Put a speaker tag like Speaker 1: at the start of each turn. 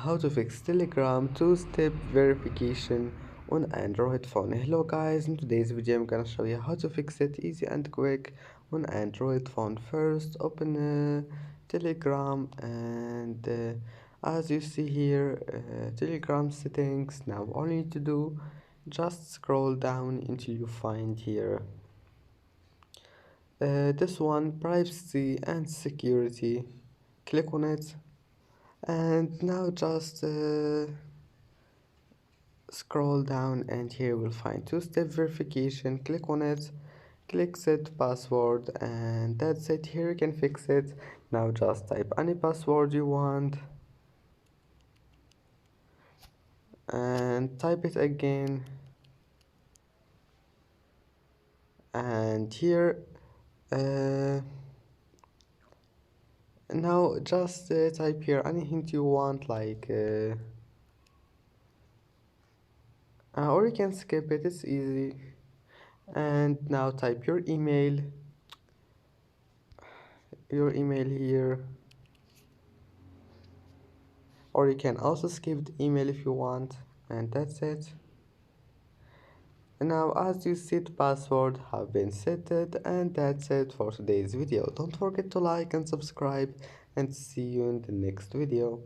Speaker 1: How to fix Telegram two-step verification on Android phone. Hello guys, in today's video I'm gonna show you how to fix it easy and quick on Android phone. First open Telegram and as you see here Telegram settings. Now all you need to do, just scroll down until you find here this one, privacy and security. Click on it and now just scroll down and here we'll find two-step verification. Click on it, click set password, and that's it. Here you can fix it. Now just type any password you want and type it again, and here now just type here any hint you want, like or you can skip it, it's easy. And now type your email here, or you can also skip the email if you want, and that's it. Now as you see, the password have been set, and that's it for today's video. Don't forget to like and subscribe, and see you in the next video.